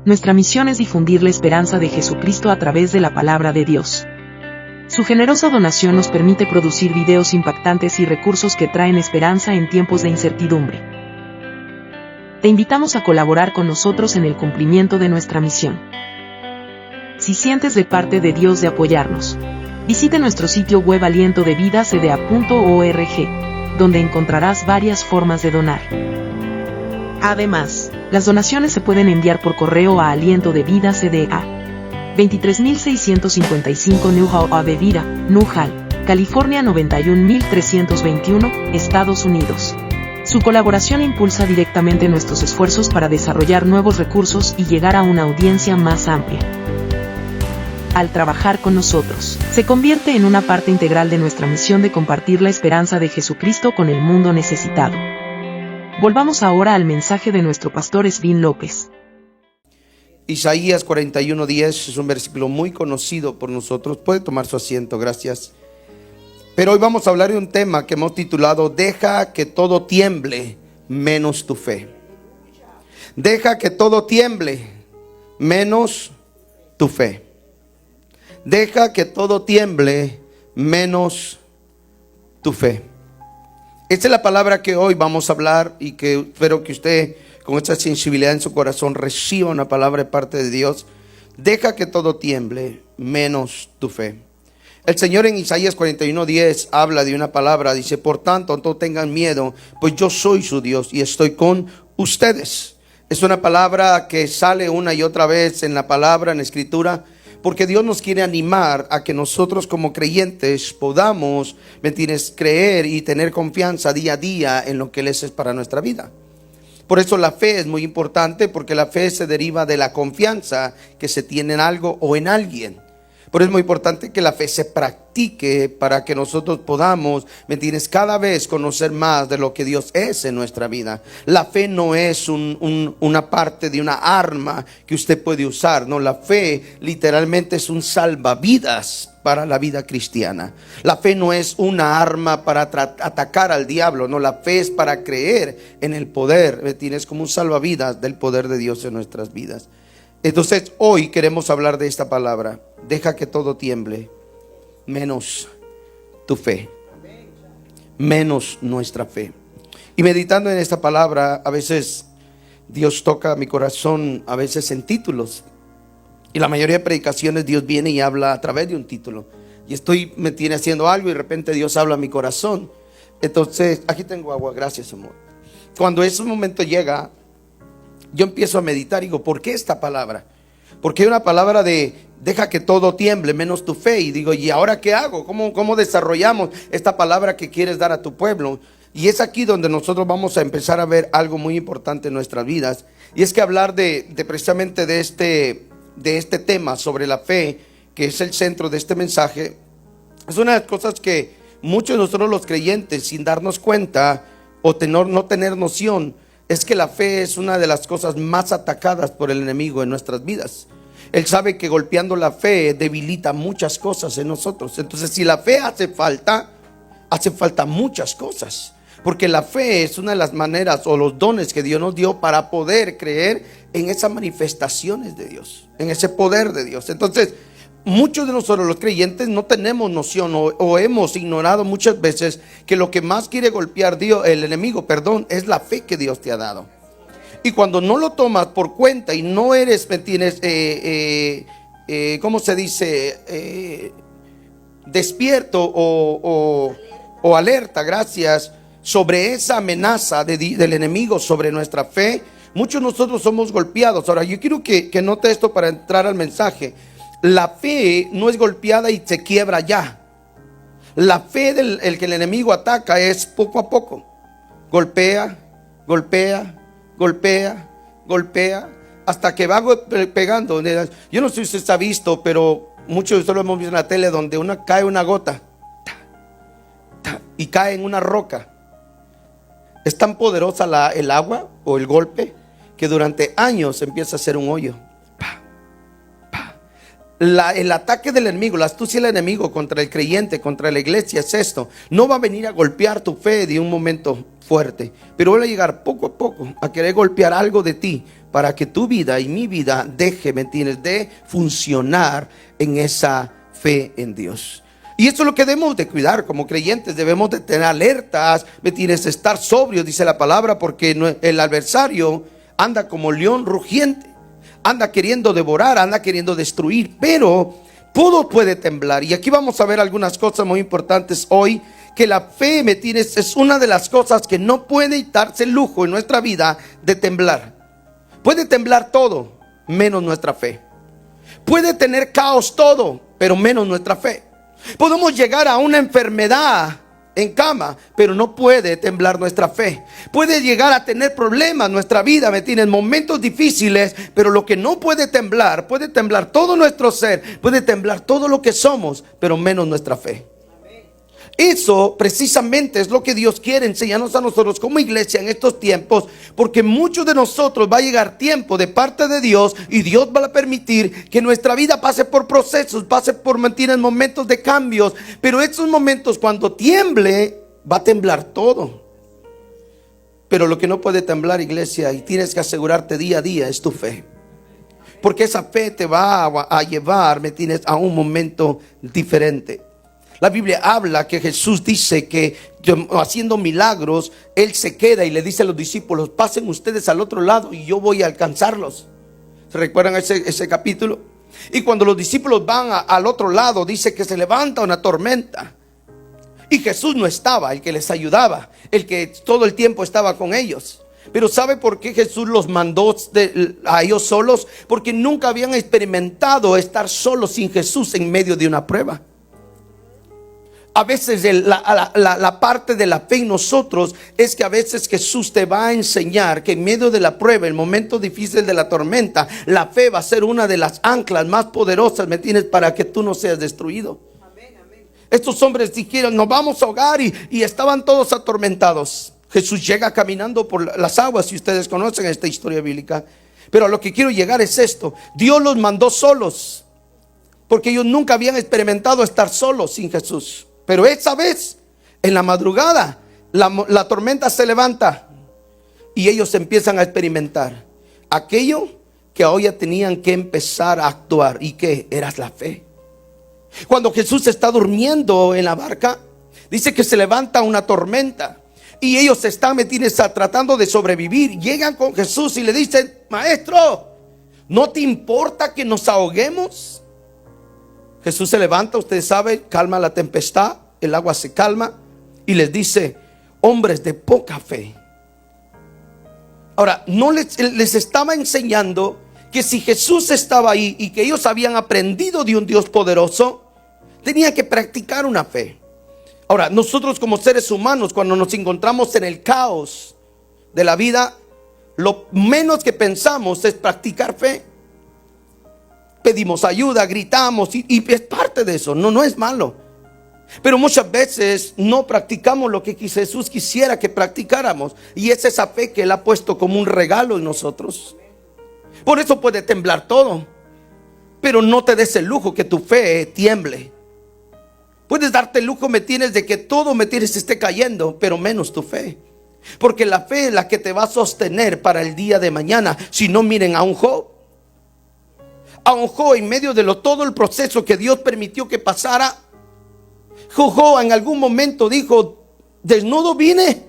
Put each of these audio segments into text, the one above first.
nuestra misión es difundir la esperanza de Jesucristo a través de la palabra de Dios. Su generosa donación nos permite producir videos impactantes y recursos que traen esperanza en tiempos de incertidumbre. Te invitamos a colaborar con nosotros en el cumplimiento de nuestra misión. Si sientes de parte de Dios de apoyarnos, visite nuestro sitio web alientodevidacda.org, donde encontrarás varias formas de donar. Además, las donaciones se pueden enviar por correo a Aliento de Vida CDA, 23655 Newhall Avenida, Newhall, California 91321, Estados Unidos. Su colaboración impulsa directamente nuestros esfuerzos para desarrollar nuevos recursos y llegar a una audiencia más amplia. Al trabajar con nosotros, se convierte en una parte integral de nuestra misión de compartir la esperanza de Jesucristo con el mundo necesitado. Volvamos ahora al mensaje de nuestro pastor Svin López. Isaías 41:10 es un versículo muy conocido por nosotros. Puede tomar su asiento, gracias. Pero hoy vamos a hablar de un tema que hemos titulado Deja que todo tiemble, menos tu fe. Deja que todo tiemble, menos tu fe. Deja que todo tiemble, menos tu fe. Esta es la palabra que hoy vamos a hablar y que espero que usted con esta sensibilidad en su corazón reciba una palabra de parte de Dios. Deja que todo tiemble, menos tu fe. El Señor en Isaías 41:10 habla de una palabra, dice: por tanto, no tengan miedo, pues yo soy su Dios y estoy con ustedes. Es una palabra que sale una y otra vez en la palabra, en la escritura, porque Dios nos quiere animar a que nosotros como creyentes podamos, ¿me entiendes?, creer y tener confianza día a día en lo que Él es para nuestra vida. Por eso la fe es muy importante, porque la fe se deriva de la confianza que se tiene en algo o en alguien. Por eso es muy importante que la fe se practique para que nosotros podamos, ¿me entiendes?, cada vez conocer más de lo que Dios es en nuestra vida. La fe no es una parte de una arma que usted puede usar. No, la fe literalmente es un salvavidas para la vida cristiana. La fe no es una arma para atacar al diablo. No, la fe es para creer en el poder, ¿me entiendes?, como un salvavidas del poder de Dios en nuestras vidas. Entonces hoy queremos hablar de esta palabra. Deja que todo tiemble, menos tu fe, menos nuestra fe. Y meditando en esta palabra, a veces Dios toca mi corazón, a veces en títulos. Y la mayoría de predicaciones Dios viene y habla a través de un título. Y me tiene haciendo algo y de repente Dios habla a mi corazón. Entonces, aquí tengo agua, gracias amor. Cuando ese momento llega, yo empiezo a meditar y digo, ¿por qué esta palabra? Porque hay una palabra de deja que todo tiemble, menos tu fe. Y digo, ¿y ahora qué hago? ¿Cómo desarrollamos esta palabra que quieres dar a tu pueblo? Y es aquí donde nosotros vamos a empezar a ver algo muy importante en nuestras vidas. Y es que hablar precisamente de este tema sobre la fe, que es el centro de este mensaje, es una de las cosas que muchos de nosotros los creyentes, sin darnos cuenta o no tener noción, es que la fe es una de las cosas más atacadas por el enemigo en nuestras vidas. Él sabe que golpeando la fe debilita muchas cosas en nosotros. Entonces, si la fe hace falta muchas cosas. Porque la fe es una de las maneras o los dones que Dios nos dio para poder creer en esas manifestaciones de Dios, en ese poder de Dios. Entonces, muchos de nosotros los creyentes no tenemos noción o hemos ignorado muchas veces que lo que más quiere golpear el enemigo, es la fe que Dios te ha dado. Y cuando no lo tomas por cuenta y no eres, ¿me tienes? ¿Cómo se dice? Despierto o alerta, gracias, sobre esa amenaza del enemigo sobre nuestra fe, muchos de nosotros somos golpeados. Ahora, yo quiero que note esto para entrar al mensaje. La fe no es golpeada y se quiebra ya. La fe el que el enemigo ataca es poco a poco. Golpea, hasta que va pegando. Yo no sé si usted ha visto, pero muchos de ustedes lo hemos visto en la tele, donde cae una gota y cae en una roca. Es tan poderosa el agua o el golpe que durante años empieza a hacer un hoyo. El ataque del enemigo, la astucia del enemigo contra el creyente, contra la iglesia es esto: no va a venir a golpear tu fe de un momento fuerte, pero va a llegar poco a poco a querer golpear algo de ti para que tu vida y mi vida deje, ¿me entiendes?, de funcionar en esa fe en Dios. Y eso es lo que debemos de cuidar como creyentes. Debemos de tener alertas, ¿me entiendes?, estar sobrios, dice la palabra, porque el adversario anda como león rugiente, anda queriendo devorar, anda queriendo destruir, pero todo puede temblar. Y aquí vamos a ver algunas cosas muy importantes hoy, que la fe, ¿me entiendes?, es una de las cosas que no puede darse el lujo en nuestra vida de temblar. Puede temblar todo, menos nuestra fe. Puede tener caos todo, pero menos nuestra fe. Podemos llegar a una enfermedad en cama, pero no puede temblar nuestra fe. Puede llegar a tener problemas nuestra vida, ¿me entiendes?, momentos difíciles, pero lo que no puede temblar todo nuestro ser, puede temblar todo lo que somos, pero menos nuestra fe. Eso precisamente es lo que Dios quiere enseñarnos a nosotros como iglesia en estos tiempos, porque muchos de nosotros va a llegar tiempo de parte de Dios y Dios va a permitir que nuestra vida pase por procesos, pase por momentos de cambios, pero estos momentos, cuando tiemble, va a temblar todo. Pero lo que no puede temblar, iglesia, y tienes que asegurarte día a día, es tu fe, porque esa fe te va a llevar, ¿me entiendes?, a un momento diferente. La Biblia habla que Jesús dice que haciendo milagros, Él se queda y le dice a los discípulos: pasen ustedes al otro lado y yo voy a alcanzarlos. ¿Se recuerdan ese capítulo? Y cuando los discípulos van al otro lado, dice que se levanta una tormenta. Y Jesús no estaba, el que les ayudaba, el que todo el tiempo estaba con ellos. Pero ¿sabe por qué Jesús los mandó a ellos solos? Porque nunca habían experimentado estar solos sin Jesús en medio de una prueba. A veces la parte de la fe en nosotros es que a veces Jesús te va a enseñar que en medio de la prueba, el momento difícil de la tormenta, la fe va a ser una de las anclas más poderosas, ¿me entiendes?, para que tú no seas destruido. Amén, amén. Estos hombres dijeron: nos vamos a ahogar, y estaban todos atormentados. Jesús llega caminando por las aguas, y ustedes conocen esta historia bíblica. Pero a lo que quiero llegar es esto: Dios los mandó solos, porque ellos nunca habían experimentado estar solos sin Jesús. Pero esa vez, en la madrugada, la tormenta se levanta y ellos empiezan a experimentar aquello que hoy ya tenían que empezar a actuar. ¿Y qué? Era la fe. Cuando Jesús está durmiendo en la barca, dice que se levanta una tormenta y ellos están metidos tratando de sobrevivir. Llegan con Jesús y le dicen: maestro, ¿no te importa que nos ahoguemos? Jesús se levanta, ustedes saben, calma la tempestad, el agua se calma y les dice: hombres de poca fe. Ahora, no les estaba enseñando que si Jesús estaba ahí y que ellos habían aprendido de un Dios poderoso, tenían que practicar una fe. Ahora, nosotros como seres humanos, cuando nos encontramos en el caos de la vida, lo menos que pensamos es practicar fe. Pedimos ayuda, gritamos y es parte de eso, no es malo. Pero muchas veces no practicamos lo que Jesús quisiera que practicáramos, y es esa fe que Él ha puesto como un regalo en nosotros. Por eso puede temblar todo, pero no te des el lujo que tu fe tiemble. Puedes darte el lujo, ¿me tienes?, de que todo, ¿me tienes?, esté cayendo, pero menos tu fe. Porque la fe es la que te va a sostener para el día de mañana. Si no, miren a un Job. A un Job, en medio de todo el proceso que Dios permitió que pasara, Job en algún momento dijo: desnudo vine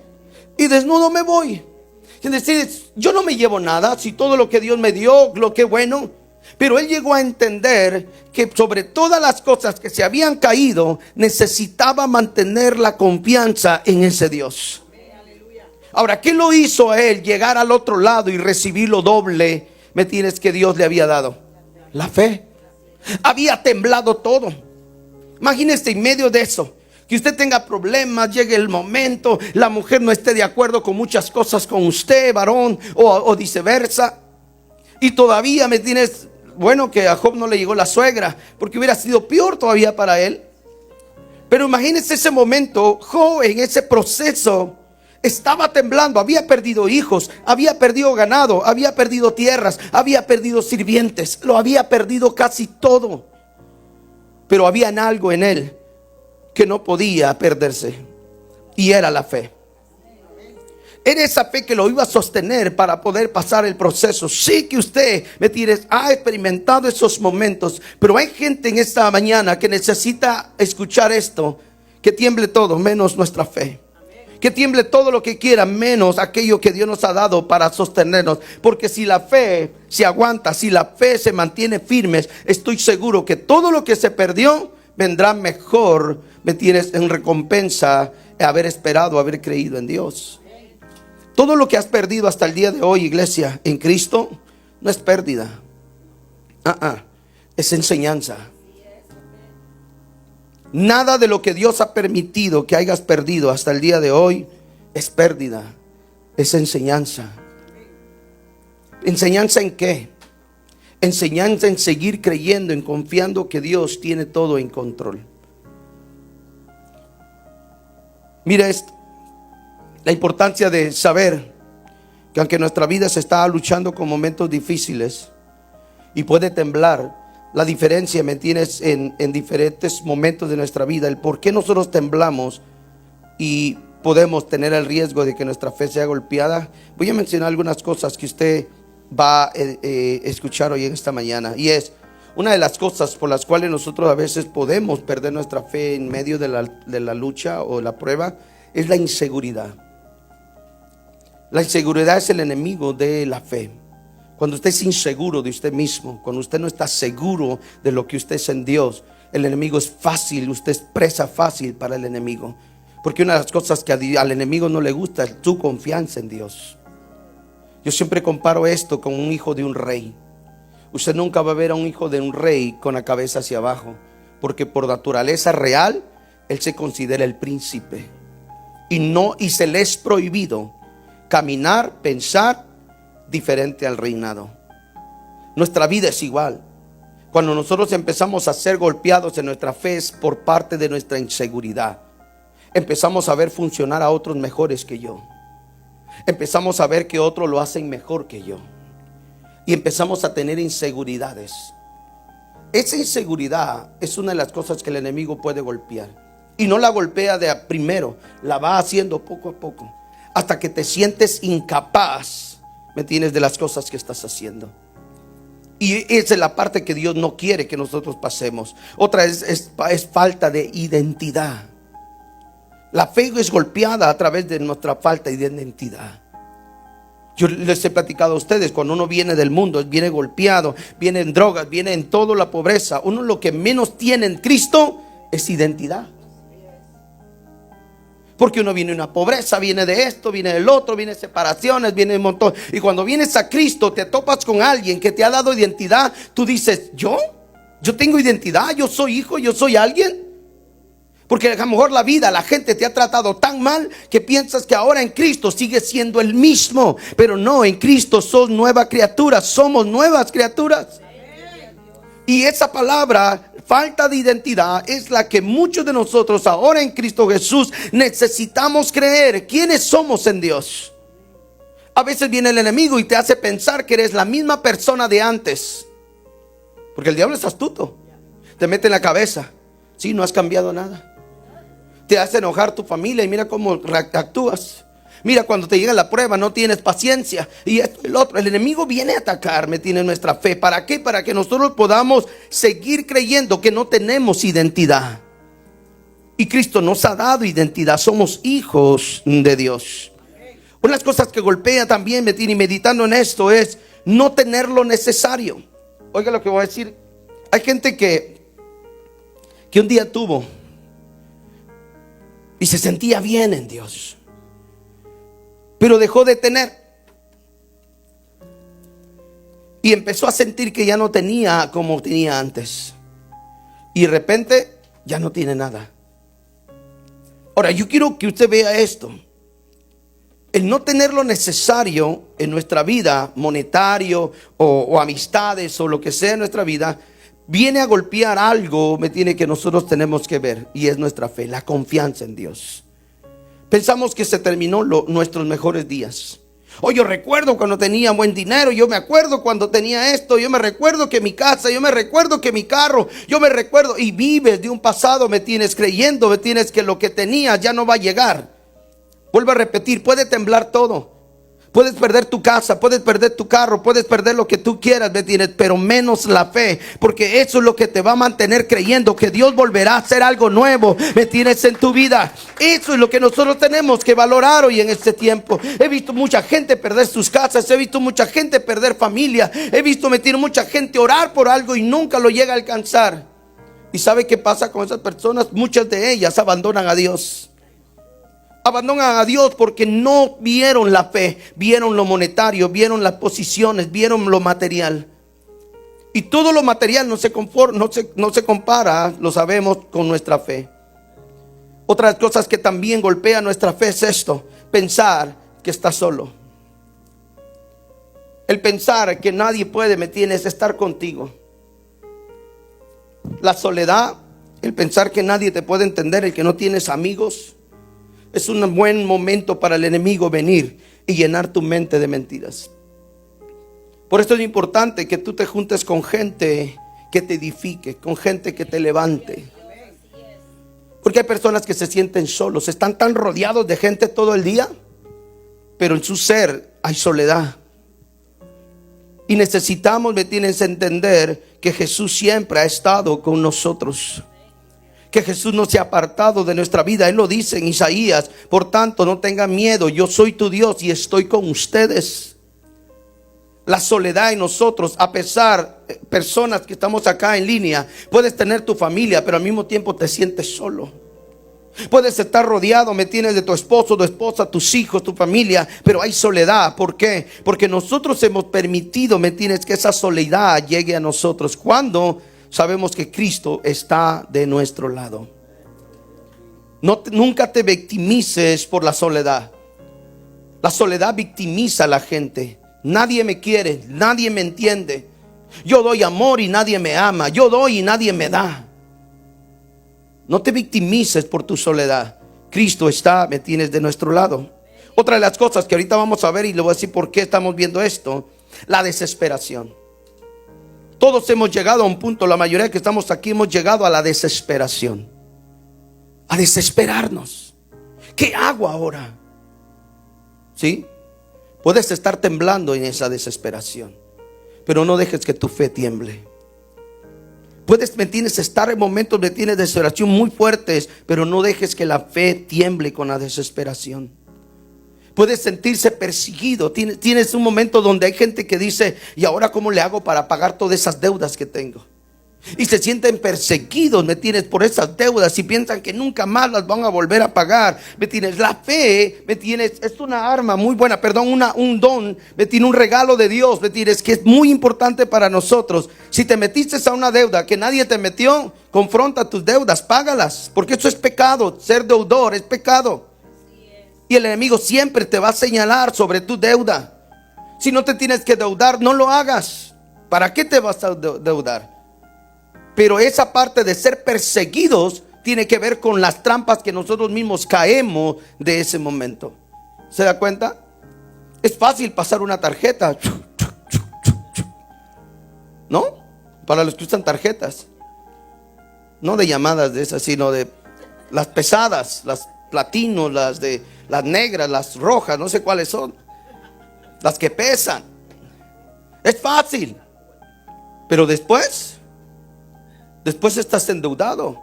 y desnudo me voy. Es decir, yo no me llevo nada, si todo lo que Dios me dio, lo que bueno. Pero él llegó a entender que sobre todas las cosas que se habían caído, necesitaba mantener la confianza en ese Dios. Ahora, ¿qué lo hizo a él llegar al otro lado y recibir lo doble, me tienes, que Dios le había dado? La fe. Había temblado todo. Imagínese en medio de eso, que usted tenga problemas, llegue el momento, la mujer no esté de acuerdo con muchas cosas con usted, varón, o viceversa, y todavía me tienes, bueno, que a Job no le llegó la suegra, porque hubiera sido peor todavía para él. Pero imagínese ese momento, Job en ese proceso estaba temblando, había perdido hijos, había perdido ganado, había perdido tierras, había perdido sirvientes, lo había perdido casi todo. Pero había algo en él que no podía perderse, y era la fe. Era esa fe que lo iba a sostener para poder pasar el proceso. Sí que usted, ¿me entiendes?, ha experimentado esos momentos, pero hay gente en esta mañana que necesita escuchar esto, que tiemble todo menos nuestra fe. Que tiemble todo lo que quiera menos aquello que Dios nos ha dado para sostenernos. Porque si la fe se aguanta, si la fe se mantiene firme, estoy seguro que todo lo que se perdió vendrá mejor, ¿me entiendes?, en recompensa de haber esperado, haber creído en Dios. Todo lo que has perdido hasta el día de hoy, iglesia, en Cristo, no es pérdida. Es enseñanza. Nada de lo que Dios ha permitido que hayas perdido hasta el día de hoy es pérdida. Es enseñanza. ¿Enseñanza en qué? Enseñanza en seguir creyendo, en confiando que Dios tiene todo en control. Mira esto. La importancia de saber que aunque nuestra vida se está luchando con momentos difíciles y puede temblar, la diferencia, ¿me entiendes?, en diferentes momentos de nuestra vida, el por qué nosotros temblamos y podemos tener el riesgo de que nuestra fe sea golpeada. Voy a mencionar algunas cosas que usted va a escuchar hoy en esta mañana, y es una de las cosas por las cuales nosotros a veces podemos perder nuestra fe en medio de la lucha o la prueba, es la inseguridad. La inseguridad es el enemigo de la fe. Cuando usted es inseguro de usted mismo, cuando usted no está seguro de lo que usted es en Dios, el enemigo es fácil, usted es presa fácil para el enemigo. Porque una de las cosas que al enemigo no le gusta es tu confianza en Dios. Yo siempre comparo esto con un hijo de un rey. Usted nunca va a ver a un hijo de un rey con la cabeza hacia abajo, porque por naturaleza real, él se considera el príncipe. Y se le es prohibido caminar, pensar diferente al reinado. Nuestra vida es igual. Cuando nosotros empezamos a ser golpeados en nuestra fe es por parte de nuestra inseguridad. Empezamos a ver funcionar a otros mejores que yo. Empezamos a ver que otros lo hacen mejor que yo. Y empezamos a tener inseguridades. Esa inseguridad es una de las cosas que el enemigo puede golpear. Y no la golpea de a primero, la va haciendo poco a poco, hasta que te sientes incapaz, ¿me entiendes?, de las cosas que estás haciendo. Y esa es la parte que Dios no quiere que nosotros pasemos. Otra es falta de identidad. La fe es golpeada a través de nuestra falta de identidad. Yo les he platicado a ustedes, cuando uno viene del mundo, viene golpeado, viene en drogas, viene en toda la pobreza, uno lo que menos tiene en Cristo es identidad. Porque uno viene de una pobreza, viene de esto, viene del otro, viene de separaciones, viene de un montón. Y cuando vienes a Cristo, te topas con alguien que te ha dado identidad. Tú dices, ¿yo tengo identidad, yo soy hijo, yo soy alguien. Porque a lo mejor la gente te ha tratado tan mal que piensas que ahora en Cristo sigues siendo el mismo. Pero no, en Cristo sos nueva criatura, somos nuevas criaturas. Y esa palabra, falta de identidad, es la que muchos de nosotros ahora en Cristo Jesús necesitamos creer. ¿Quiénes somos en Dios? A veces viene el enemigo y te hace pensar que eres la misma persona de antes. Porque el diablo es astuto. Te mete en la cabeza, sí, no has cambiado nada. Te hace enojar tu familia y mira cómo actúas. Mira, cuando te llega la prueba no tienes paciencia. Y esto y el otro. El enemigo viene a atacar, me tiene nuestra fe. ¿Para qué? Para que nosotros podamos seguir creyendo que no tenemos identidad. Y Cristo nos ha dado identidad. Somos hijos de Dios. Una de las cosas que golpea también, me tiene meditando en esto, es no tener lo necesario. Oiga lo que voy a decir. Hay gente que un día tuvo y se sentía bien en Dios, pero dejó de tener y empezó a sentir que ya no tenía como tenía antes, y de repente ya no tiene nada. Ahora yo quiero que usted vea esto. El no tener lo necesario en nuestra vida, monetario o amistades o lo que sea en nuestra vida, viene a golpear algo, me tiene, que nosotros tenemos que ver, y es nuestra fe, la confianza en Dios. Pensamos que se terminó nuestros mejores días. Yo recuerdo cuando tenía buen dinero, yo me acuerdo cuando tenía esto, yo me recuerdo que mi casa, yo me recuerdo que mi carro, yo me recuerdo, y vives de un pasado, me tienes creyendo, me tienes que lo que tenías ya no va a llegar. Vuelvo a repetir, puede temblar todo. Puedes perder tu casa, puedes perder tu carro, puedes perder lo que tú quieras, ¿me entiendes? Pero menos la fe, porque eso es lo que te va a mantener creyendo que Dios volverá a hacer algo nuevo, ¿me entiendes? En tu vida. Eso es lo que nosotros tenemos que valorar hoy en este tiempo. He visto mucha gente perder sus casas, he visto mucha gente perder familia, he visto, ¿me entiendes?, mucha gente orar por algo y nunca lo llega a alcanzar. ¿Y sabe qué pasa con esas personas? Muchas de ellas abandonan a Dios. Abandonan a Dios porque no vieron la fe, vieron lo monetario, vieron las posiciones, vieron lo material. Y todo lo material no se compara, lo sabemos, con nuestra fe. Otras cosas que también golpean nuestra fe es esto: pensar que estás solo. El pensar que nadie puede, ¿me entiendes?, estar contigo. La soledad, el pensar que nadie te puede entender, el que no tienes amigos. Es un buen momento para el enemigo venir y llenar tu mente de mentiras. Por eso es importante que tú te juntes con gente que te edifique, con gente que te levante. Porque hay personas que se sienten solos, están tan rodeados de gente todo el día, pero en su ser hay soledad. Y necesitamos, ¿me tienes?, entender que Jesús siempre ha estado con nosotros. Que Jesús no se ha apartado de nuestra vida. Él lo dice en Isaías: por tanto, no tengan miedo, yo soy tu Dios y estoy con ustedes. La soledad en nosotros, a pesar, personas que estamos acá en línea, puedes tener tu familia, pero al mismo tiempo te sientes solo. Puedes estar rodeado, ¿me tienes?, de tu esposo, tu esposa, tus hijos, tu familia, pero hay soledad. ¿Por qué? Porque nosotros hemos permitido, ¿me tienes?, que esa soledad llegue a nosotros cuando sabemos que Cristo está de nuestro lado. Nunca te victimices por la soledad. La soledad victimiza a la gente. Nadie me quiere, nadie me entiende. Yo doy amor y nadie me ama. Yo doy y nadie me da. No te victimices por tu soledad. Cristo está, ¿me tienes?, de nuestro lado. Otra de las cosas que ahorita vamos a ver, y le voy a decir por qué estamos viendo esto: la desesperación. Todos hemos llegado a un punto, la mayoría que estamos aquí hemos llegado a la desesperación. A desesperarnos. ¿Qué hago ahora? ¿Sí? Puedes estar temblando en esa desesperación, pero no dejes que tu fe tiemble. Puedes, ¿me entiendes?, estar en momentos de desesperación muy fuertes, pero no dejes que la fe tiemble con la desesperación. Puedes sentirse perseguido. Tienes un momento donde hay gente que dice: ¿y ahora cómo le hago para pagar todas esas deudas que tengo? Y se sienten perseguidos, ¿me tienes?, por esas deudas, y piensan que nunca más las van a volver a pagar. ¿Me tienes? La fe, ¿me tienes?, es una arma muy buena, un don, ¿me tienes?, un regalo de Dios, ¿me tienes?, que es muy importante para nosotros. Si te metiste a una deuda que nadie te metió, confronta tus deudas, págalas, porque eso es pecado. Ser deudor es pecado. Y el enemigo siempre te va a señalar sobre tu deuda. Si no te tienes que deudar, no lo hagas. ¿Para qué te vas a deudar? Pero esa parte de ser perseguidos tiene que ver con las trampas que nosotros mismos caemos de ese momento. ¿Se da cuenta? Es fácil pasar una tarjeta, ¿no? Para los que usan tarjetas, no de llamadas de esas, sino de las pesadas, las platinos, las negras, las rojas, no sé cuáles son, las que pesan. Es fácil, pero después estás endeudado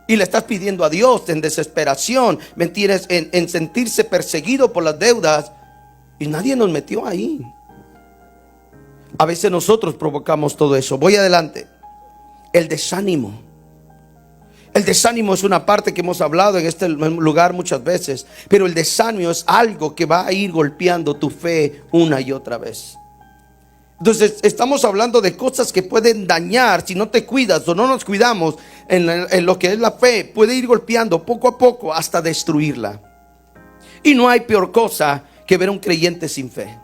y le estás pidiendo a Dios en desesperación, ¿me entiendes?, en sentirse perseguido por las deudas, y nadie nos metió ahí. A veces nosotros provocamos todo eso. Voy adelante. El desánimo. El desánimo es una parte que hemos hablado en este lugar muchas veces, pero el desánimo es algo que va a ir golpeando tu fe una y otra vez. Entonces estamos hablando de cosas que pueden dañar si no te cuidas o no nos cuidamos en lo que es la fe. Puede ir golpeando poco a poco hasta destruirla. Y no hay peor cosa que ver un creyente sin fe.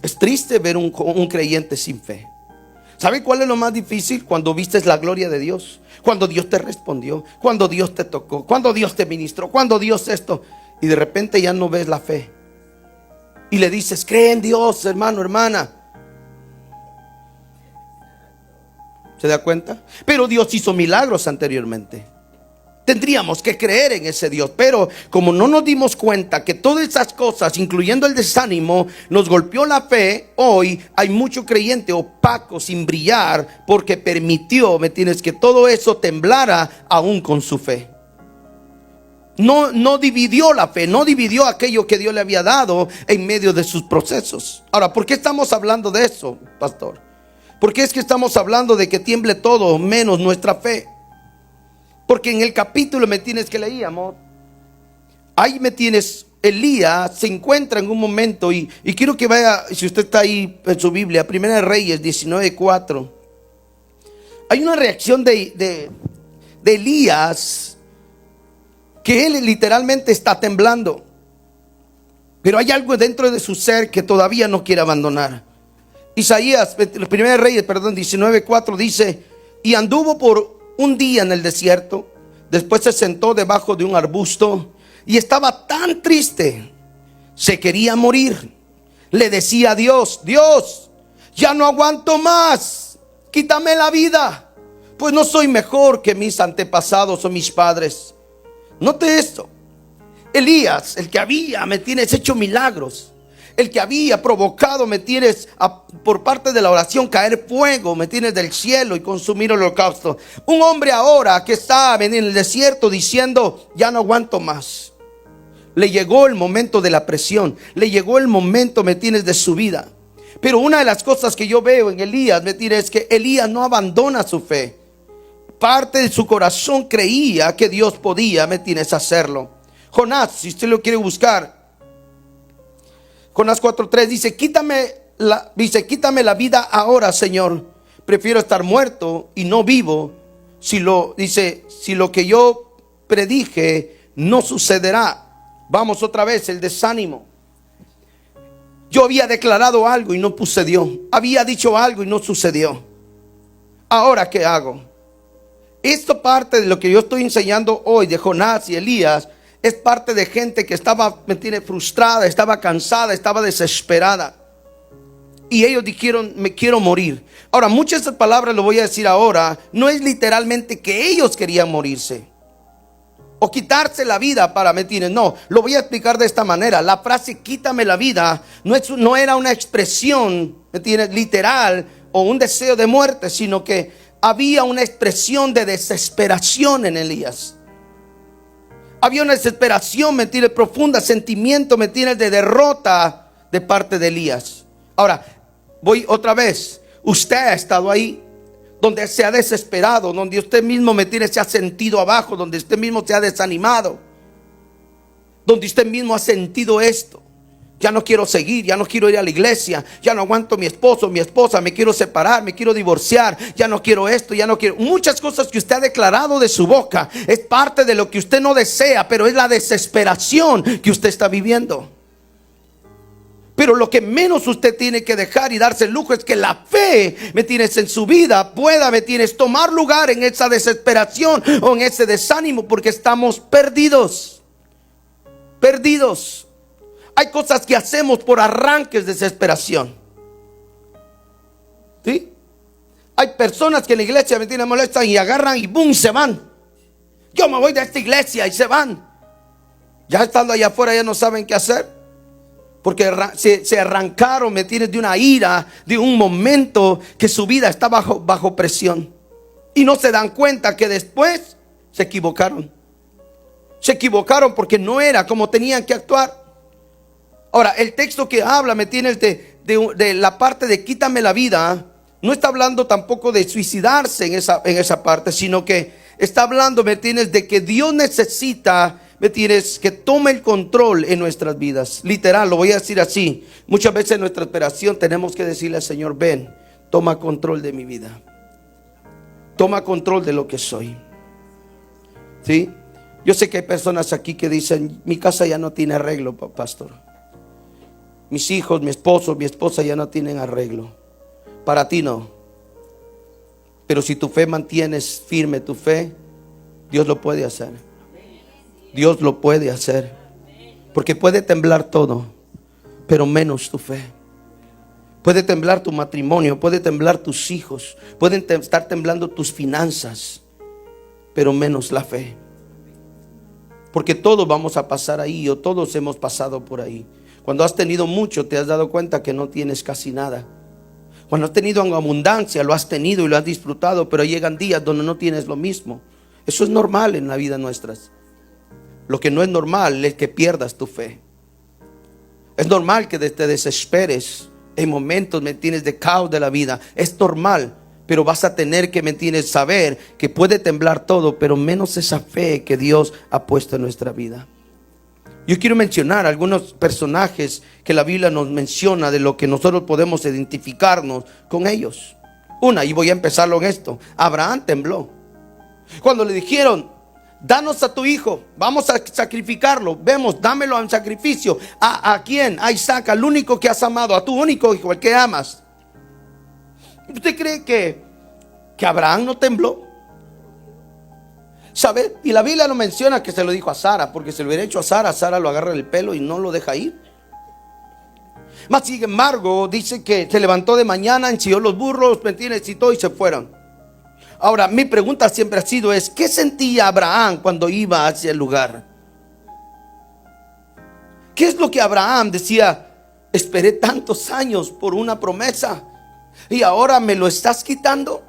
Es triste ver un creyente sin fe. ¿Sabe cuál es lo más difícil? Cuando vistes la gloria de Dios, cuando Dios te respondió, cuando Dios te tocó, cuando Dios te ministró, cuando Dios esto, y de repente ya no ves la fe. Y le dices: cree en Dios, hermano, hermana. ¿Se da cuenta? Pero Dios hizo milagros anteriormente. Tendríamos que creer en ese Dios, pero como no nos dimos cuenta que todas esas cosas, incluyendo el desánimo, nos golpeó la fe, hoy hay mucho creyente opaco, sin brillar, porque permitió, ¿me entiendes?, que todo eso temblara aún con su fe. No dividió la fe, no dividió aquello que Dios le había dado en medio de sus procesos. Ahora, ¿por qué estamos hablando de eso, pastor? ¿Por qué es que estamos hablando de que tiemble todo menos nuestra fe? Porque en el capítulo, ¿me tienes?, que leíamos, ahí me tienes, Elías se encuentra en un momento y quiero que vaya, si usted está ahí en su Biblia, Primera de Reyes 19:4. Hay una reacción de Elías, que él literalmente está temblando, pero hay algo dentro de su ser que todavía no quiere abandonar. Isaías, Primera de Reyes, 19:4 dice: y anduvo por un día en el desierto, después se sentó debajo de un arbusto y estaba tan triste, se quería morir. Le decía a Dios: Dios, ya no aguanto más, quítame la vida, pues no soy mejor que mis antepasados o mis padres. Note esto: Elías, el que había, ¿me tienes?, hecho milagros, el que había provocado, ¿me tienes?, por parte de la oración caer fuego, ¿me tienes?, del cielo y consumir el holocausto. Un hombre ahora que está en el desierto diciendo: ya no aguanto más. Le llegó el momento de la presión, le llegó el momento, ¿me tienes?, de su vida. Pero una de las cosas que yo veo en Elías, ¿me tienes?, es que Elías no abandona su fe. Parte de su corazón creía que Dios podía, ¿me tienes?, hacerlo. Jonás, si usted lo quiere buscar, Jonás 4:3 dice: quítame la vida ahora, Señor. Prefiero estar muerto y no vivo si lo que yo predije no sucederá. Vamos otra vez, el desánimo. Yo había declarado algo y no sucedió. Había dicho algo y no sucedió. ¿Ahora qué hago? Esto parte de lo que yo estoy enseñando hoy de Jonás y Elías. Es parte de gente que estaba, ¿me entiende?, frustrada, estaba cansada, estaba desesperada. Y ellos dijeron: me quiero morir. Ahora, muchas de estas palabras, lo voy a decir ahora, no es literalmente que ellos querían morirse o quitarse la vida para, ¿me entiendes? No, lo voy a explicar de esta manera. La frase quítame la vida no era una expresión, ¿me entiendes?, literal o un deseo de muerte, sino que había una expresión de desesperación en Elías. Había una desesperación, ¿me entiendes?, profunda, sentimiento, ¿me entiendes?, de derrota de parte de Elías. Ahora, voy otra vez. Usted ha estado ahí, donde se ha desesperado, donde usted mismo, ¿me entiendes?, se ha sentido abajo, donde usted mismo se ha desanimado, donde usted mismo ha sentido esto: ya no quiero seguir, ya no quiero ir a la iglesia, ya no aguanto mi esposo, mi esposa, me quiero separar, me quiero divorciar, ya no quiero esto, ya no quiero. Muchas cosas que usted ha declarado de su boca es parte de lo que usted no desea, pero es la desesperación que usted está viviendo. Pero lo que menos usted tiene que dejar y darse el lujo es que la fe, ¿me tienes?, en su vida pueda, ¿me tienes?, tomar lugar en esa desesperación o en ese desánimo, porque estamos perdidos. Hay cosas que hacemos por arranques de desesperación. ¿Sí? Hay personas que en la iglesia, ¿me entiendes?, molestan y agarran y ¡boom!, se van. Yo me voy de esta iglesia y se van. Ya estando allá afuera ya no saben qué hacer, porque se arrancaron, ¿me entiendes?, de una ira, de un momento que su vida está bajo presión. Y no se dan cuenta que después se equivocaron. Se equivocaron porque no era como tenían que actuar. Ahora, el texto que habla, ¿me entiendes?, de la parte de quítame la vida, no está hablando tampoco de suicidarse en esa parte, sino que está hablando, ¿me entiendes?, de que Dios necesita, ¿me entiendes?, que tome el control en nuestras vidas. Literal, lo voy a decir así. Muchas veces en nuestra operación tenemos que decirle al Señor: ven, toma control de mi vida, toma control de lo que soy. ¿Sí? Yo sé que hay personas aquí que dicen: mi casa ya no tiene arreglo, pastor. Mis hijos, mi esposo, mi esposa ya no tienen arreglo. Para ti no. Pero si tu fe mantienes firme, tu fe, Dios lo puede hacer. Dios lo puede hacer. Porque puede temblar todo, pero menos tu fe. Puede temblar tu matrimonio, puede temblar tus hijos, pueden estar temblando tus finanzas, pero menos la fe. Porque todos vamos a pasar ahí, o todos hemos pasado por ahí. Cuando has tenido mucho, te has dado cuenta que no tienes casi nada. Cuando has tenido abundancia, lo has tenido y lo has disfrutado, pero llegan días donde no tienes lo mismo. Eso es normal en la vida nuestras. Lo que no es normal es que pierdas tu fe. Es normal que te desesperes en momentos, ¿me entiendes?, de caos de la vida. Es normal, pero vas a tener que, ¿me entiendes?, saber que puede temblar todo, pero menos esa fe que Dios ha puesto en nuestra vida. Yo quiero mencionar algunos personajes que la Biblia nos menciona de lo que nosotros podemos identificarnos con ellos. Y voy a empezarlo en esto. Abraham tembló. Cuando le dijeron, danos a tu hijo, vamos a sacrificarlo, dámelo en sacrificio. ¿A quién? A Isaac, al único que has amado, a tu único hijo, el que amas. ¿Usted cree que Abraham no tembló? ¿Sabe? Y la Biblia no menciona que se lo dijo a Sara, porque si lo hubiera hecho a Sara, Sara lo agarra el pelo y no lo deja ir. Mas sin embargo, dice que se levantó de mañana, enchilló los burros, ¿me entiendes?, y todo, y se fueron. Ahora, mi pregunta siempre ha sido ¿qué sentía Abraham cuando iba hacia el lugar? ¿Qué es lo que Abraham decía? Esperé tantos años por una promesa y ahora me lo estás quitando.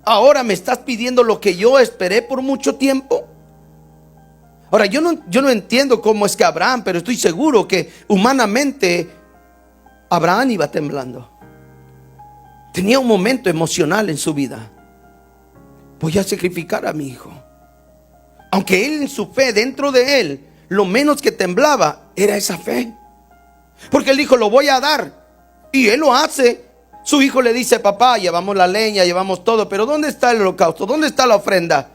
Ahora me estás pidiendo lo que yo esperé por mucho tiempo. Ahora, yo no entiendo cómo es que Abraham, pero estoy seguro que humanamente Abraham iba temblando. Tenía un momento emocional en su vida. Voy a sacrificar a mi hijo. Aunque él en su fe, dentro de él, lo menos que temblaba era esa fe. Porque él dijo, lo voy a dar. Y él lo hace. Su hijo le dice, papá, llevamos la leña, llevamos todo, pero ¿dónde está el holocausto? ¿Dónde está la ofrenda?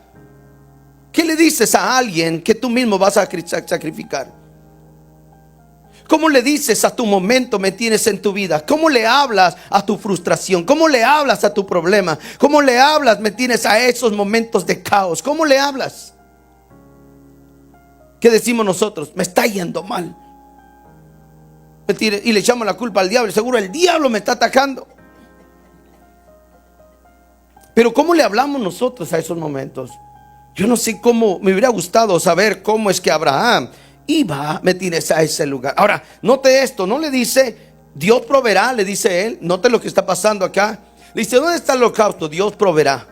¿Qué le dices a alguien que tú mismo vas a sacrificar? ¿Cómo le dices a tu momento me tienes en tu vida? ¿Cómo le hablas a tu frustración? ¿Cómo le hablas a tu problema? ¿Cómo le hablas me tienes a esos momentos de caos? ¿Cómo le hablas? ¿Qué decimos nosotros? Me está yendo mal. Y le echamos la culpa al diablo. Seguro el diablo me está atacando. Pero ¿cómo le hablamos nosotros a esos momentos? Yo no sé cómo. Me hubiera gustado saber cómo es que Abraham iba, me tienes a ese lugar. Ahora, note esto, no le dice Dios proveerá, le dice él. Note lo que está pasando acá. Le dice, ¿dónde está el holocausto? Dios proveerá.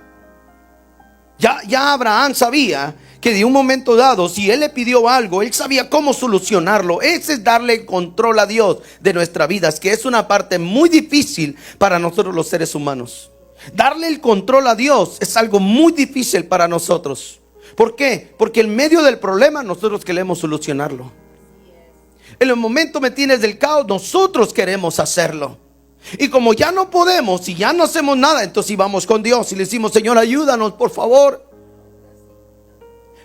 Ya Abraham sabía que de un momento dado, si él le pidió algo, él sabía cómo solucionarlo. Ese es darle control a Dios de nuestras vidas, que es una parte muy difícil para nosotros los seres humanos. Darle el control a Dios es algo muy difícil para nosotros. ¿Por qué? Porque en medio del problema nosotros queremos solucionarlo. En el momento me tienes del caos, nosotros queremos hacerlo. Y como ya no podemos y ya no hacemos nada, entonces vamos con Dios y le decimos, Señor, ayúdanos por favor.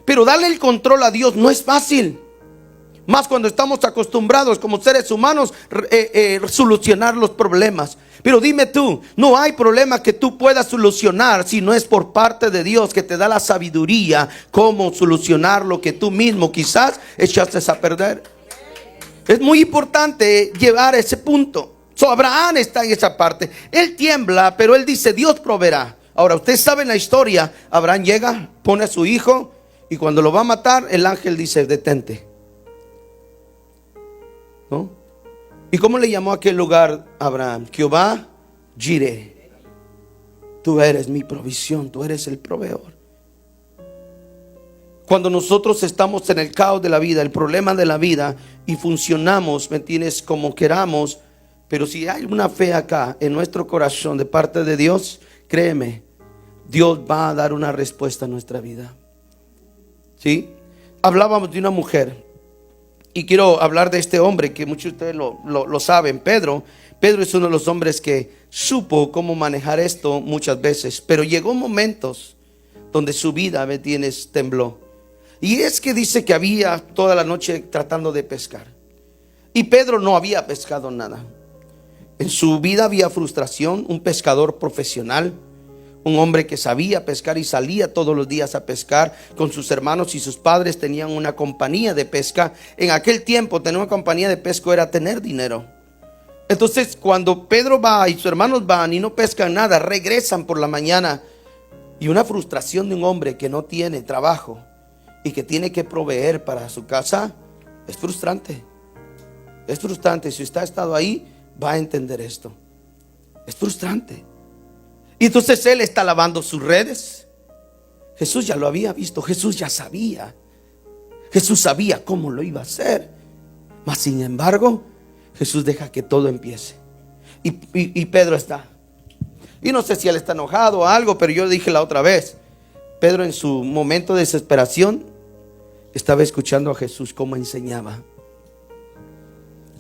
Pero darle el control a Dios no es fácil. Más cuando estamos acostumbrados como seres humanos solucionar los problemas. Pero dime tú, no hay problema que tú puedas solucionar si no es por parte de Dios que te da la sabiduría cómo solucionar lo que tú mismo quizás echaste a perder. Es muy importante llevar ese punto. Abraham está en esa parte. Él tiembla, pero él dice, Dios proveerá. Ahora, ustedes saben la historia. Abraham llega, pone a su hijo, y cuando lo va a matar, el ángel dice, detente. ¿No? ¿Y cómo le llamó a aquel lugar Abraham? Jehová Jireh. Tú eres mi provisión, tú eres el proveedor. Cuando nosotros estamos en el caos de la vida, el problema de la vida, y funcionamos, ¿me entiendes?, como queramos, pero si hay una fe acá en nuestro corazón de parte de Dios, créeme, Dios va a dar una respuesta a nuestra vida. ¿Sí? Hablábamos de una mujer y quiero hablar de este hombre que muchos de ustedes lo saben. Pedro es uno de los hombres que supo cómo manejar esto muchas veces, pero llegó momentos donde su vida, ¿me entiendes?, tembló. Y es que dice que había toda la noche tratando de pescar, y Pedro no había pescado nada. En su vida había frustración. Un pescador profesional, un hombre que sabía pescar y salía todos los días a pescar con sus hermanos, y sus padres tenían una compañía de pesca. En aquel tiempo tener una compañía de pesca era tener dinero. Entonces cuando Pedro va y sus hermanos van y no pescan nada, regresan por la mañana, y una frustración de un hombre que no tiene trabajo y que tiene que proveer para su casa, es frustrante. Es frustrante. Si usted ha estado ahí, va a entender esto. Es frustrante. Y entonces él está lavando sus redes. Jesús ya lo había visto. Jesús ya sabía. Jesús sabía cómo lo iba a hacer. Mas sin embargo, Jesús deja que todo empiece. Y Pedro está. Y no sé si él está enojado o algo, pero yo dije la otra vez, Pedro en su momento de desesperación estaba escuchando a Jesús cómo enseñaba.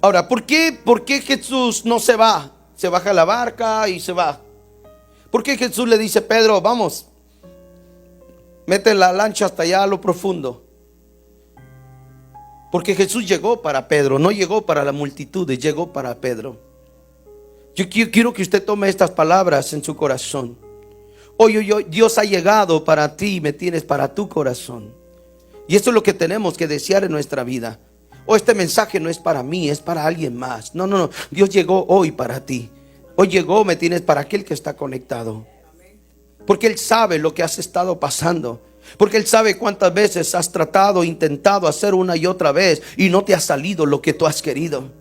Ahora, ¿por qué Jesús no se va? Se baja la barca y se va. ¿Por qué Jesús le dice, Pedro, vamos, mete la lancha hasta allá a lo profundo? Porque Jesús llegó para Pedro, no llegó para la multitud, llegó para Pedro. Yo quiero que usted tome estas palabras en su corazón. Hoy Dios ha llegado para ti, me tienes para tu corazón. Y eso es lo que tenemos que desear en nuestra vida. Este mensaje no es para mí, es para alguien más. No. Dios llegó hoy para ti. Hoy llegó, me tienes para aquel que está conectado. Porque Él sabe lo que has estado pasando. Porque Él sabe cuántas veces has intentado hacer una y otra vez y no te ha salido lo que tú has querido.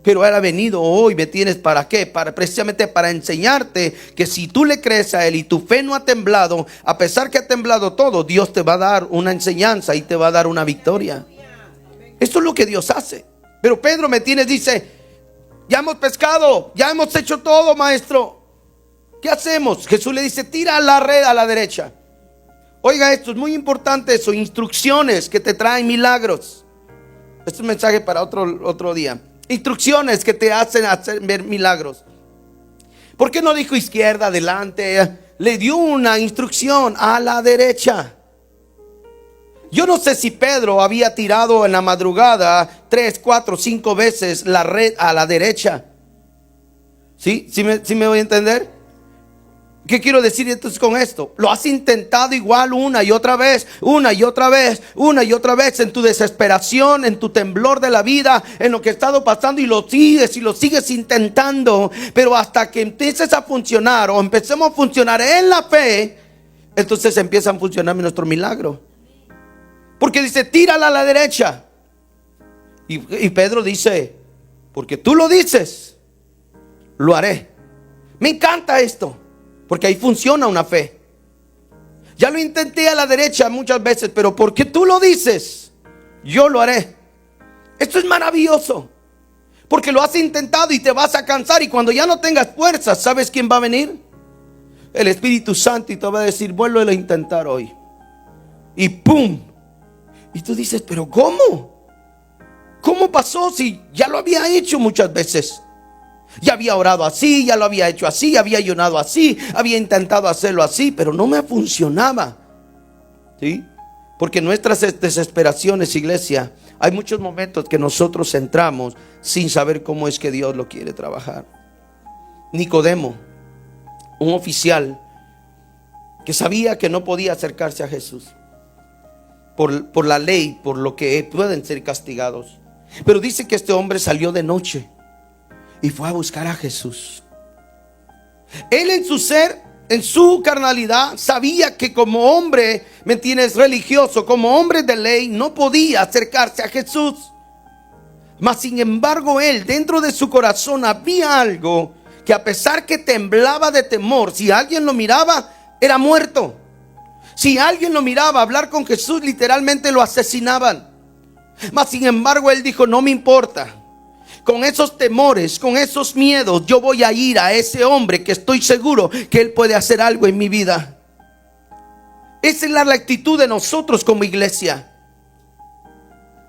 Pero Él ha venido hoy, ¿me tienes para qué? Precisamente para enseñarte que si tú le crees a Él y tu fe no ha temblado, a pesar que ha temblado todo, Dios te va a dar una enseñanza y te va a dar una victoria. Esto es lo que Dios hace. Pero Pedro, ¿me tienes? Dice, ya hemos pescado, ya hemos hecho todo, maestro. ¿Qué hacemos? Jesús le dice, tira la red a la derecha. Oiga, esto es muy importante, eso, instrucciones que te traen milagros. Este es un mensaje para otro día. Instrucciones que te hacen ver milagros. ¿Por qué no dijo izquierda, adelante? Le dio una instrucción a la derecha. Yo no sé si Pedro había tirado en la madrugada 3, 4, 5 veces la red a la derecha. ¿Sí? ¿Sí me voy a entender? ¿Qué quiero decir entonces con esto? Lo has intentado igual una y otra vez en tu desesperación, en tu temblor de la vida, en lo que ha estado pasando, y lo sigues intentando. Pero hasta que empieces a funcionar o empecemos a funcionar en la fe, entonces empieza a funcionar nuestro milagro. Porque dice, tírala a la derecha. Y Pedro dice, porque tú lo dices, lo haré. Me encanta esto. Porque ahí funciona una fe. Ya lo intenté a la derecha muchas veces, pero porque tú lo dices, yo lo haré. Esto es maravilloso. Porque lo has intentado y te vas a cansar. Y cuando ya no tengas fuerzas, ¿sabes quién va a venir? El Espíritu Santo, y te va a decir, vuelve a intentar hoy. Y ¡pum! Y tú dices, pero ¿cómo? ¿Cómo pasó si ya lo había hecho muchas veces? Ya había orado así, ya lo había hecho así, había ayunado así, había intentado hacerlo así, pero no me funcionaba. ¿Sí? Porque nuestras desesperaciones, iglesia, hay muchos momentos que nosotros entramos sin saber cómo es que Dios lo quiere trabajar. Nicodemo, un oficial que sabía que no podía acercarse a Jesús por la ley, por lo que pueden ser castigados. Pero dice que este hombre salió de noche y fue a buscar a Jesús. Él en su ser, en su carnalidad, sabía que como hombre, ¿me entiendes?, religioso, como hombre de ley, no podía acercarse a Jesús. Mas sin embargo, él, dentro de su corazón había algo que, a pesar que temblaba de temor, si alguien lo miraba, era muerto. Si alguien lo miraba hablar con Jesús, literalmente lo asesinaban. Mas sin embargo, él dijo, no me importa. Con esos temores, con esos miedos, yo voy a ir a ese hombre que estoy seguro que él puede hacer algo en mi vida. Esa es la actitud de nosotros como iglesia.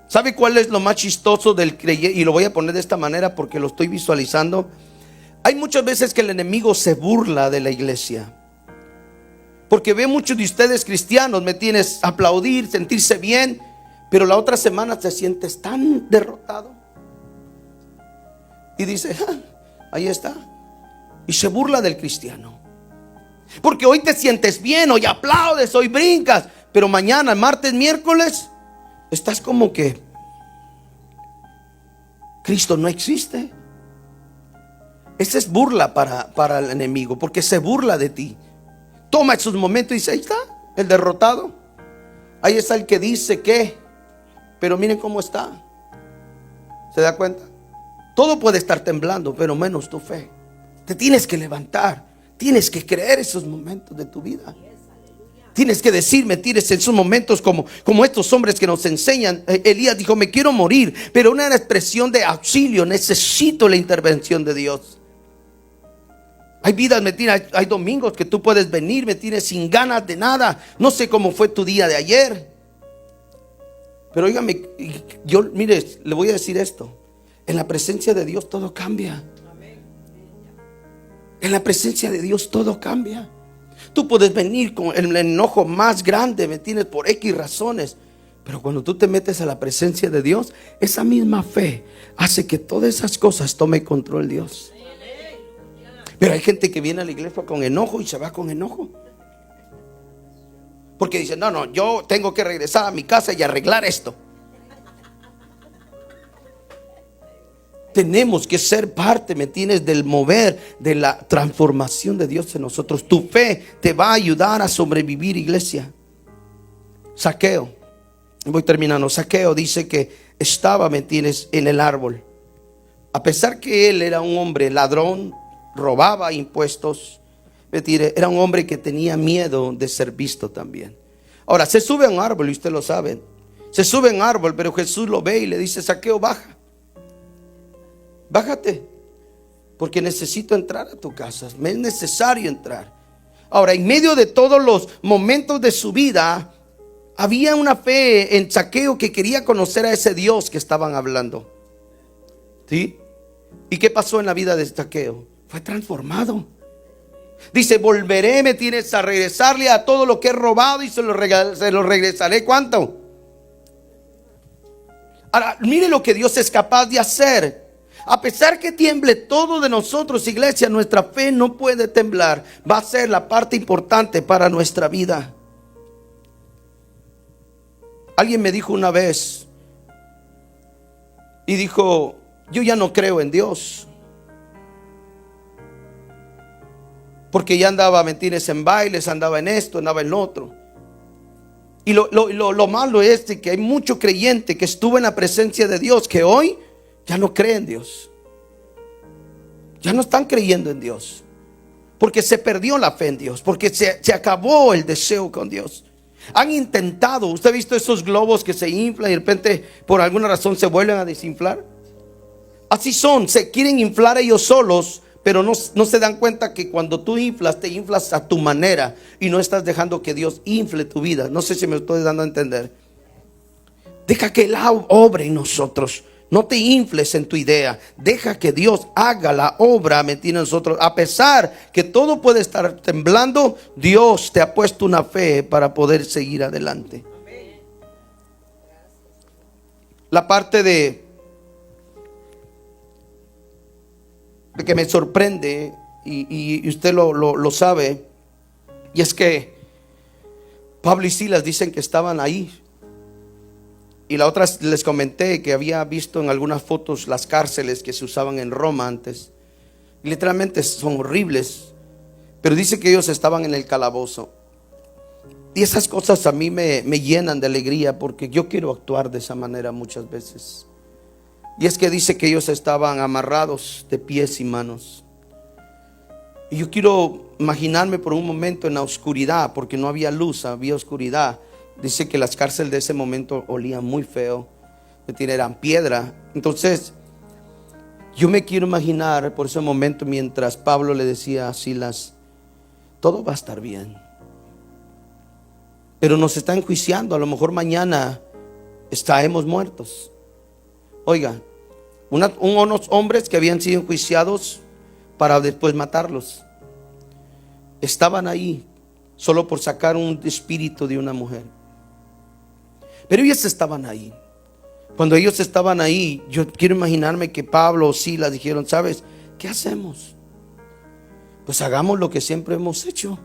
¿Sabe cuál es lo más chistoso del creyente? Y lo voy a poner de esta manera porque lo estoy visualizando. Hay muchas veces que el enemigo se burla de la iglesia, porque ve muchos de ustedes cristianos, me tienes aplaudir, sentirse bien, pero la otra semana te sientes tan derrotado. Y dice, ahí está. Y se burla del cristiano. Porque hoy te sientes bien, hoy aplaudes, hoy brincas, pero mañana, martes, miércoles, estás como que Cristo no existe. Esa es burla para el enemigo, porque se burla de ti. Toma esos momentos y dice, ahí está, el derrotado. Ahí está el que dice que, pero miren cómo está. ¿Se da cuenta? Todo puede estar temblando, pero menos tu fe. Te tienes que levantar. Tienes que creer esos momentos de tu vida. Tienes que decirme, tienes esos momentos como estos hombres que nos enseñan. Elías dijo, me quiero morir, pero una expresión de auxilio. Necesito la intervención de Dios. Hay vidas, hay domingos que tú puedes venir, me tienes sin ganas de nada. No sé cómo fue tu día de ayer. Pero óigame, mire, le voy a decir esto. En la presencia de Dios todo cambia. En la presencia de Dios todo cambia. Tú puedes venir con el enojo más grande, ¿me entiendes? Por X razones. Pero cuando tú te metes a la presencia de Dios, esa misma fe hace que todas esas cosas tome control Dios. Pero hay gente que viene a la iglesia con enojo y se va con enojo. Porque dice, no, yo tengo que regresar a mi casa y arreglar esto. Tenemos que ser parte, ¿me entiendes?, del mover, de la transformación de Dios en nosotros. Tu fe te va a ayudar a sobrevivir, iglesia. Zaqueo, voy terminando. Zaqueo dice que estaba, ¿me entiendes?, en el árbol. A pesar que él era un hombre ladrón, robaba impuestos, ¿me entiendes?, era un hombre que tenía miedo de ser visto también. Ahora, se sube a un árbol y usted lo sabe. Se sube a un árbol, pero Jesús lo ve y le dice, Zaqueo, baja. Bájate, porque necesito entrar a tu casa. Me es necesario entrar. Ahora, en medio de todos los momentos de su vida, había una fe en Zaqueo que quería conocer a ese Dios que estaban hablando. ¿Sí? ¿Y qué pasó en la vida de Zaqueo? Fue transformado. Dice, volveré, me tienes a regresarle a todo lo que he robado y se lo regresaré. ¿Cuánto? Ahora, mire lo que Dios es capaz de hacer. A pesar que tiemble todo de nosotros, iglesia, nuestra fe no puede temblar. Va a ser la parte importante para nuestra vida. Alguien me dijo una vez y dijo, yo ya no creo en Dios, porque ya andaba, ¿me entiendes?, en bailes, andaba en esto, andaba en lo otro. Y lo malo es que hay mucho creyente que estuvo en la presencia de Dios, que hoy ya no cree en Dios. Ya no están creyendo en Dios, porque se perdió la fe en Dios, porque se acabó el deseo con Dios. Han intentado, ¿usted ha visto esos globos que se inflan y de repente por alguna razón se vuelven a desinflar? Así son, se quieren inflar ellos solos, pero no se dan cuenta que cuando tú inflas, te inflas a tu manera y no estás dejando que Dios infle tu vida. No sé si me estoy dando a entender. Deja que Él obre en nosotros. No te infles en tu idea. Deja que Dios haga la obra, ¿me entiendes?, nosotros. A pesar que todo puede estar temblando, Dios te ha puesto una fe para poder seguir adelante. La parte de que me sorprende, y usted lo sabe, y es que Pablo y Silas dicen que estaban ahí. Y la otra les comenté que había visto en algunas fotos las cárceles que se usaban en Roma antes. Literalmente son horribles. Pero dice que ellos estaban en el calabozo. Y esas cosas a mí me llenan de alegría, porque yo quiero actuar de esa manera muchas veces. Y es que dice que ellos estaban amarrados de pies y manos. Y yo quiero imaginarme por un momento en la oscuridad, porque no había luz, había oscuridad. Dice que las cárceles de ese momento olían muy feo, eran piedra. Entonces yo me quiero imaginar por ese momento mientras Pablo le decía a Silas, todo va a estar bien, pero nos está enjuiciando, a lo mejor mañana estaremos muertos. Oiga, unos hombres que habían sido enjuiciados para después matarlos, estaban ahí solo por sacar un espíritu de una mujer. Pero ellos estaban ahí. Cuando ellos estaban ahí, yo quiero imaginarme que Pablo o Silas dijeron, ¿sabes qué hacemos? Pues hagamos lo que siempre hemos hecho: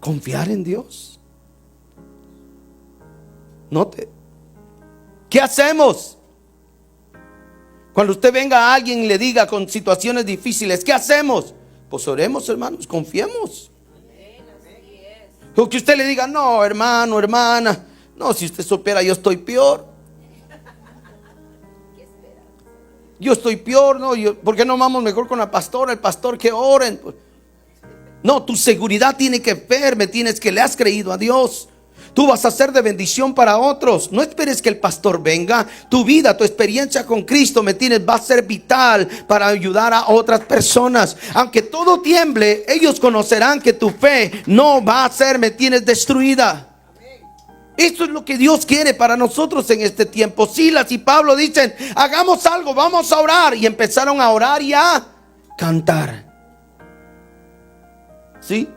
confiar en Dios. Note, ¿qué hacemos? Cuando usted venga a alguien y le diga con situaciones difíciles, ¿qué hacemos? Pues oremos, hermanos, confiemos. O que usted le diga, no, hermano, hermana, No, si usted supiera, yo estoy peor. Yo estoy peor, ¿no? ¿Por qué no vamos mejor con la pastora, el pastor, que oren? No, tu seguridad tiene que ver, ¿me entiendes? Que le has creído a Dios. Tú vas a ser de bendición para otros. No esperes que el pastor venga. Tu vida, tu experiencia con Cristo, ¿me entiendes? Va a ser vital para ayudar a otras personas. Aunque todo tiemble, ellos conocerán que tu fe no va a ser, ¿me entiendes?, destruida. Esto es lo que Dios quiere para nosotros en este tiempo. Silas y Pablo dicen: hagamos algo, vamos a orar. Y empezaron a orar y a cantar. ¿Sí?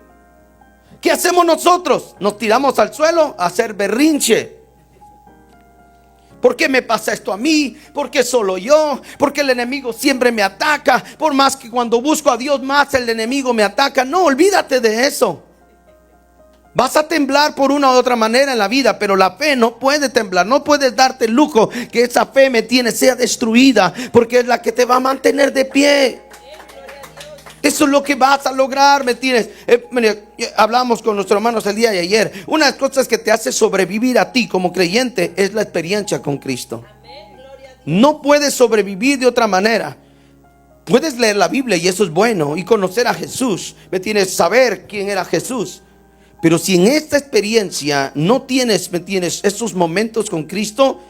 ¿Qué hacemos nosotros? Nos tiramos al suelo a hacer berrinche. ¿Por qué me pasa esto a mí? ¿Por qué solo yo? ¿Por qué el enemigo siempre me ataca? Por más que cuando busco a Dios más el enemigo me ataca. No, olvídate de eso. Vas a temblar por una u otra manera en la vida, pero la fe no puede temblar. No puedes darte el lujo que esa fe, me tiene, sea destruida, porque es la que te va a mantener de pie. Eso es lo que vas a lograr, ¿me tienes? Hablamos con nuestros hermanos el día de ayer. Una de las cosas que te hace sobrevivir a ti como creyente es la experiencia con Cristo. No puedes sobrevivir de otra manera. Puedes leer la Biblia y eso es bueno, y conocer a Jesús, ¿me tienes? Saber quién era Jesús. Pero si en esta experiencia no tienes, ¿me tienes?, esos momentos con Cristo,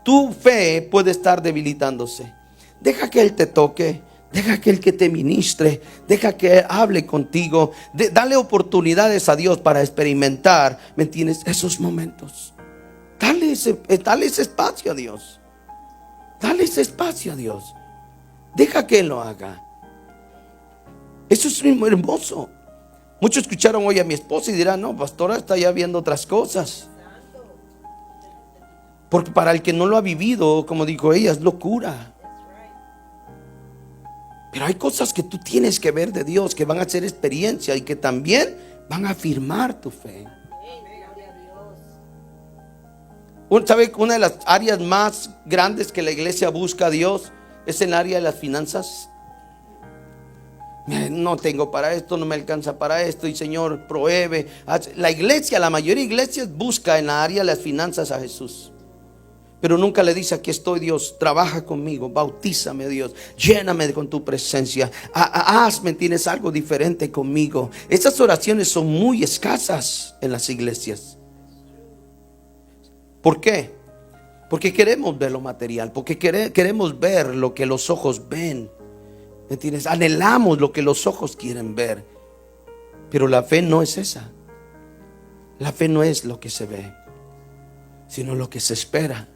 tu fe puede estar debilitándose. Deja que Él te toque. Deja que Él que te ministre. Deja que Él hable contigo. Dale oportunidades a Dios para experimentar, ¿me entiendes?, esos momentos. Dale ese espacio a Dios. Dale ese espacio a Dios. Deja que Él lo haga. Eso es muy hermoso. Muchos escucharon hoy a mi esposa y dirán: no, pastora, está ya viendo otras cosas. Porque para el que no lo ha vivido, como dijo ella, es locura. Pero hay cosas que tú tienes que ver de Dios, que van a ser experiencia y que también van a afirmar tu fe. ¿Sabe? Una de las áreas más grandes que la iglesia busca a Dios es en el área de las finanzas. No tengo para esto, no me alcanza para esto, y Señor, provee. La iglesia, la mayoría de iglesias busca en la área de las finanzas a Jesús, pero nunca le dice: aquí estoy, Dios, trabaja conmigo, bautízame, Dios, lléname con tu presencia, hazme, tienes algo diferente conmigo. Esas oraciones son muy escasas en las iglesias. ¿Por qué? Porque queremos ver lo material, porque queremos ver lo que los ojos ven. ¿Me entiendes? Anhelamos lo que los ojos quieren ver. Pero la fe no es esa. La fe no es lo que se ve, sino lo que se espera,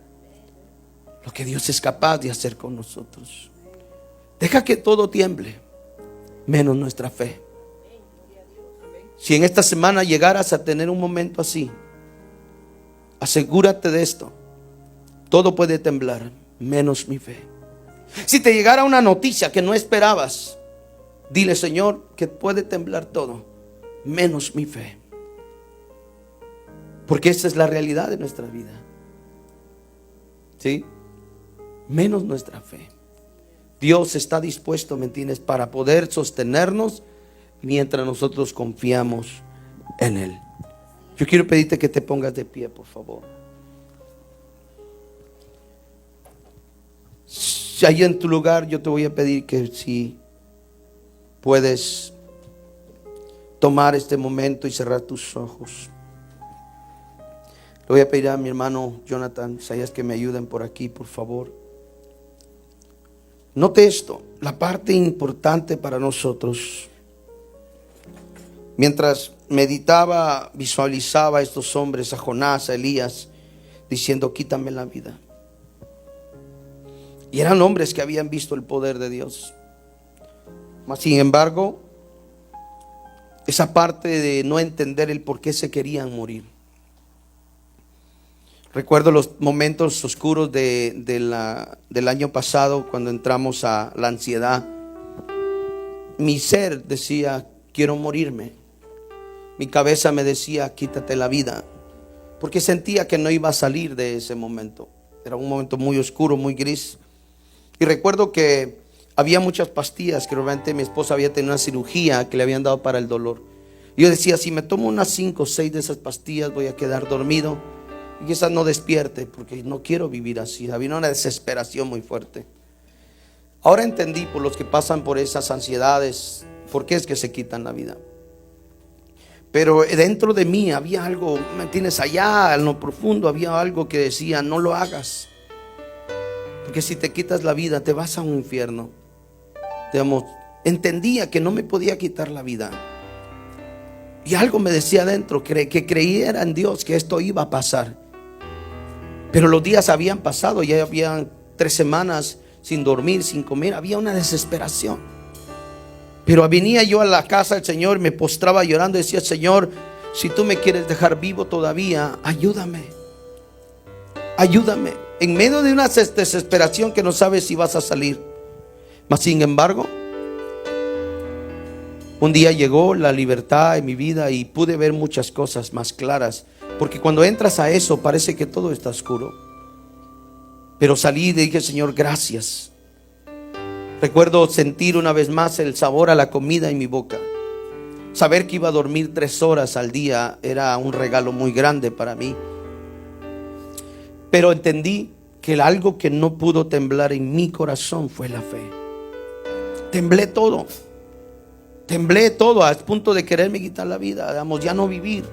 lo que Dios es capaz de hacer con nosotros. Deja que todo tiemble, menos nuestra fe. Si en esta semana llegaras a tener un momento así, asegúrate de esto: todo puede temblar, menos mi fe. Si te llegara una noticia que no esperabas, dile: Señor, que puede temblar todo, menos mi fe. Porque esa es la realidad de nuestra vida. ¿Sí? Menos nuestra fe. Dios está dispuesto, ¿me entiendes?, para poder sostenernos mientras nosotros confiamos en Él. Yo quiero pedirte que te pongas de pie, por favor. Si ahí en tu lugar, yo te voy a pedir que si puedes tomar este momento y cerrar tus ojos. Le voy a pedir a mi hermano Jonathan, Isaías, que me ayuden por aquí, por favor. Note esto, la parte importante para nosotros. Mientras meditaba, visualizaba a estos hombres, a Jonás, a Elías, diciendo: quítame la vida. Y eran hombres que habían visto el poder de Dios. Mas sin embargo, esa parte de no entender el por qué se querían morir. Recuerdo los momentos oscuros del año pasado, cuando entramos a la ansiedad. Mi ser decía: quiero morirme. Mi cabeza me decía: quítate la vida. Porque sentía que no iba a salir de ese momento. Era un momento muy oscuro, muy gris. Y recuerdo que había muchas pastillas, que realmente mi esposa había tenido una cirugía que le habían dado para el dolor. Y yo decía: si me tomo unas 5 o 6 de esas pastillas voy a quedar dormido Y quizás no despierte porque no quiero vivir así. Había una desesperación muy fuerte. Ahora entendí por los que pasan por esas ansiedades, por qué es que se quitan la vida. Pero dentro de mí había algo, ¿me entiendes? Allá en lo profundo había algo que decía: no lo hagas, porque si te quitas la vida te vas a un infierno. Digamos, entendía que no me podía quitar la vida. Y algo me decía adentro que creyera en Dios que esto iba a pasar. Pero los días habían pasado, ya habían 3 semanas sin dormir, sin comer. Había una desesperación. Pero venía yo a la casa del Señor, me postraba llorando y decía: Señor, si tú me quieres dejar vivo todavía, ayúdame. Ayúdame. En medio de una desesperación que no sabes si vas a salir. Mas sin embargo, un día llegó la libertad en mi vida y pude ver muchas cosas más claras. Porque cuando entras a eso parece que todo está oscuro. Pero salí y dije: Señor, gracias. Recuerdo sentir una vez más el sabor a la comida en mi boca. Saber que iba a dormir 3 horas al día era un regalo muy grande para mí. Pero entendí que algo que no pudo temblar en mi corazón fue la fe. Temblé todo al punto de quererme quitar la vida, digamos, ya no vivir.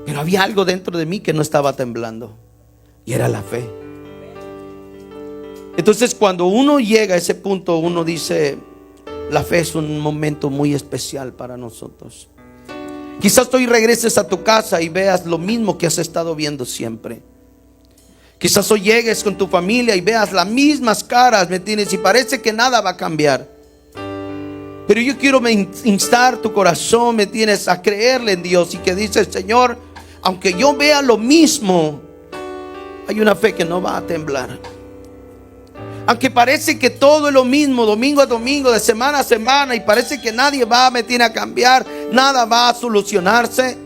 Pero había algo dentro de mí que no estaba temblando, y era la fe. Entonces cuando uno llega a ese punto, uno dice: la fe es un momento muy especial para nosotros. Quizás hoy regreses a tu casa y veas lo mismo que has estado viendo siempre. Quizás hoy llegues con tu familia y veas las mismas caras, ¿me entiendes? Y parece que nada va a cambiar. Pero yo quiero instar tu corazón, ¿me entiendes?, a creerle en Dios y que dices: Señor, aunque yo vea lo mismo, hay una fe que no va a temblar. Aunque parece que todo es lo mismo, domingo a domingo, de semana a semana, y parece que nadie va, ¿me entiende?, a cambiar, nada va a solucionarse.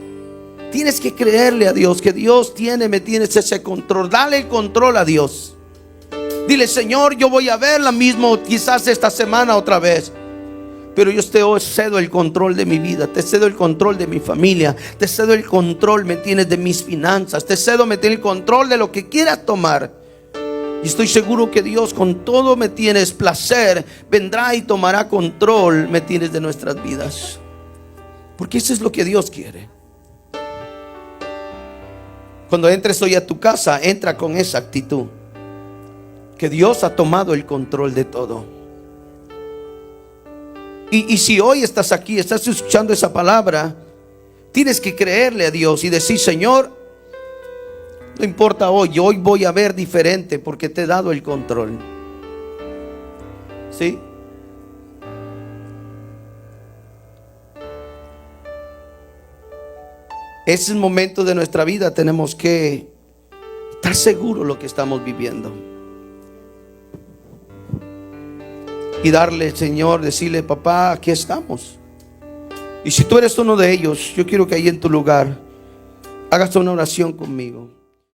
Tienes que creerle a Dios, que Dios tiene, ¿me entiendes?, ese control. Dale el control a Dios. Dile: Señor, yo voy a ver la misma quizás esta semana otra vez, pero yo te cedo el control de mi vida, te cedo el control de mi familia, te cedo el control, ¿me entiendes?, de mis finanzas, te cedo, ¿me entiendes?, el control de lo que quieras tomar. Y estoy seguro que Dios, con todo, ¿me entiendes?, placer, vendrá y tomará control, ¿me entiendes?, de nuestras vidas. Porque eso es lo que Dios quiere. Cuando entres hoy a tu casa, entra con esa actitud, que Dios ha tomado el control de todo. Y si hoy estás aquí, estás escuchando esa palabra, tienes que creerle a Dios y decir: Señor, no importa hoy voy a ver diferente porque te he dado el control. ¿Sí? Ese es el momento de nuestra vida. Tenemos que estar seguros de lo que estamos viviendo y darle, Señor, decirle: papá, aquí estamos. Y si tú eres uno de ellos, yo quiero que ahí en tu lugar hagas una oración conmigo.